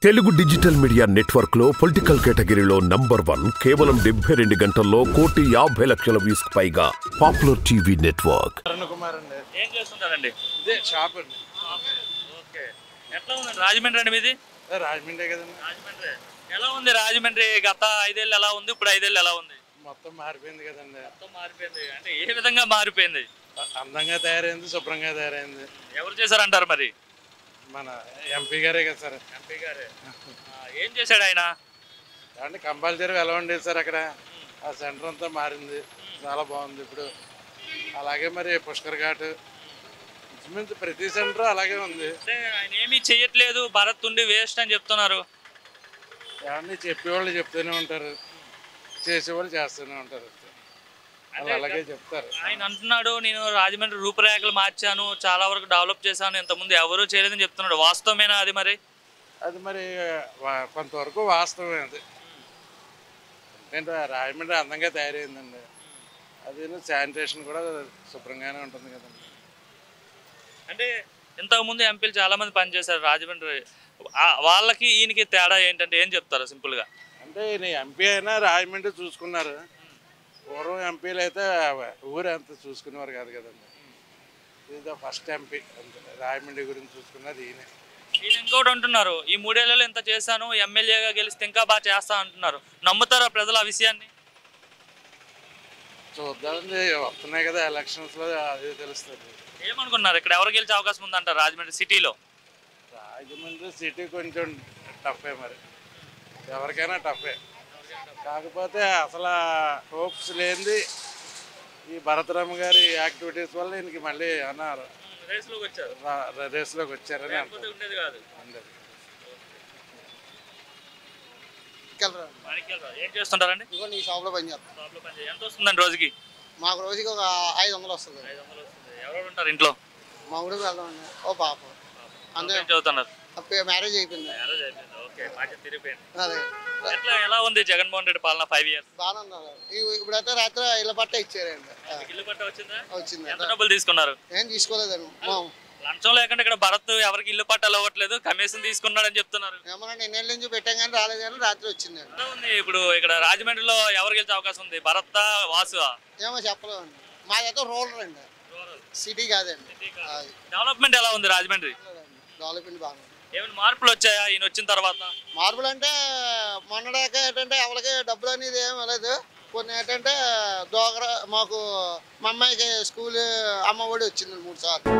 Telugu digital media network లో political కేటగిరీలో number 1 కేవలం 72 గంటల్లో 1,50,00,000 వ్యూస్ పైగా popular TV network. Arun Kumar అండి. ఏం చేస్తుంటారండి? ఇదే షాప్ అండి. ఓకే. ఎట్లా ఉంది రాజమండ్రి అండి మీది? రాజమండ్రి కదండి. రాజమండ్రి ఎలా ఉంది? రాజమండ్రి గత 5 ఏళ్ళు ఎలా ఉంది, ఇప్పుడు 5 ఏళ్ళు ఎలా ఉంది? మొత్తం మారిపోయింది కదండి. మొత్తం మారిపోయింది అంటే ఏ విధంగా మారిపోయింది? అందంగా తయారైంది, శుభ్రంగా తయారైంది. ఎవరు చేశారంటారు మరి? మన ఎంపీ గారే కదా సార్. ఎంపీ గారే. ఏం చేశాడు ఆయన? అంటే కంపల్సరీ ఎలా ఉండేది సార్ అక్కడ. ఆ సెంటర్ అంతా మారింది, చాలా బాగుంది ఇప్పుడు. అలాగే మరి పుష్కర్ ఘాట్ ఇంచుమించు ప్రతి సెంటర్ అలాగే ఉంది. అంటే ఆయన ఏమీ చెయ్యట్లేదు, భరత్ ఉండి వేస్ట్ అని చెప్తున్నారు. ఏమన్నా చెప్పేవాళ్ళు చెప్తూనే ఉంటారు, చేసేవాళ్ళు చేస్తూనే ఉంటారు. వాళ్ళు అలాగే చెప్తారు. ఆయన అంటున్నాడు, నేను రాజమండ్రి రూపురేఖలు మార్చాను, చాలా వరకు డెవలప్ చేశాను, ఇంతకుముందు ఎవరూ చేయలేదని చెప్తున్నాడు. వాస్తవమేనా అది? అది మరి కొంతవరకు వాస్తవమే. అది ఎందుకంటే రాజమండ్రి అందంగా తయారైందండి. అది శానిటేషన్ కూడా శుభ్రంగానే ఉంటుంది కదండి. అంటే ఇంతకుముందు ఎంపీలు చాలా మంది పనిచేశారు రాజమండ్రి, వాళ్ళకి ఈయనకి తేడా ఏంటంటే ఏం చెప్తారు సింపుల్గా? అంటే ఈయన ఎంపీ అయినా రాజమండ్రి చూసుకున్నారు. పూర్వం ఎంపీలు అయితే ఊరు అంత చూసుకునేవారు కాదు కదండి. ఇది ఫస్ట్ ఎంపీ రాజమండ్రి గురించి చూసుకున్నది ఈయన. ఈయన ఇంకోటి అంటున్నారు, ఈ 3 ఏళ్లలో ఇంత చేశాను, ఎమ్మెల్యేగా గెలిస్తే ఇంకా బాగా చేస్తా అంటున్నారు. నమ్ముతారా ప్రజలు ఆ విషయాన్ని? చూద్దామండి, వస్తున్నాయి కదా ఎలక్షన్స్లో, అదే తెలుస్తుంది. ఏమనుకున్నారు ఇక్కడ ఎవరు గెలిచే అవకాశం ఉందంటారు రాజమండ్రి సిటీలో? రాజమండ్రి సిటీ కొంచెం టఫే, మరి ఎవరికైనా టఫే. కాకపోతే అసలు హోప్స్ లేనిది ఈ భరతరామ గారి యాక్టివిటీస్ వల్ల ఈయనకి మళ్ళీ అన్నారు రేస్లోకి వచ్చారని ఉండేది కాదు. ఏం చేస్తుంటారండి? ఈ షాప్లో పనిచేస్తాం. ఎంత వస్తుందండి రోజుకి? మాకు రోజుకి ఒక 500 వస్తుంది. ఎవరు ఉంటారు ఇంట్లో? మా ఊరికి వెళ్దామండి. ఓ పాప అంతే. చదువుతున్నారు? మ్యారేజ్ అయిపోయింది. అదే ఎలా ఉంది జగన్మోహన్ రెడ్డి పాలన 5 years? బాగానే ఉన్నారు. ఇప్పుడైతే రాత్రి ఇళ్ళ పట్ట ఇచ్చారండి. ఇల్లు పట్ట వచ్చిందా? వచ్చింది. ఎంత డబ్బులు తీసుకున్నారు? ఏం తీసుకోలేదండి. లంచం లేకుండా ఇక్కడ భరత్ ఎవరికి ఇల్లు పట్టాలు అవ్వట్లేదు, కమిషన్ తీసుకున్నాడని చెప్తున్నారు. ఏమన్నా ఎన్నేళ్ళ నుంచి పెట్టాం కానీ రాలేదు, కానీ రాత్రి వచ్చిందండి. ఎలా ఉంది ఇప్పుడు ఇక్కడ రాజమండ్రిలో ఎవరు గెలిచే అవకాశం ఉంది? భరత్, వాసు? ఏమో చెప్పలేదండి. మాదైతే రూరల్ అండి, సిటీ కాదండి. డెవలప్మెంట్ ఎలా ఉంది రాజమండ్రి? డెవలప్మెంట్ బాగుంది. ఏమైనా మార్పులు వచ్చాయా ఈయన వచ్చిన తర్వాత? మార్పులు అంటే మొన్నడాక ఏంటంటే ఎవరికి డబ్బులు అనేది ఏమి లేదు. కొన్ని ఏంటంటే మాకు మా అమ్మాయికి స్కూల్ అమ్మఒడి వచ్చింది 3 సార్లు.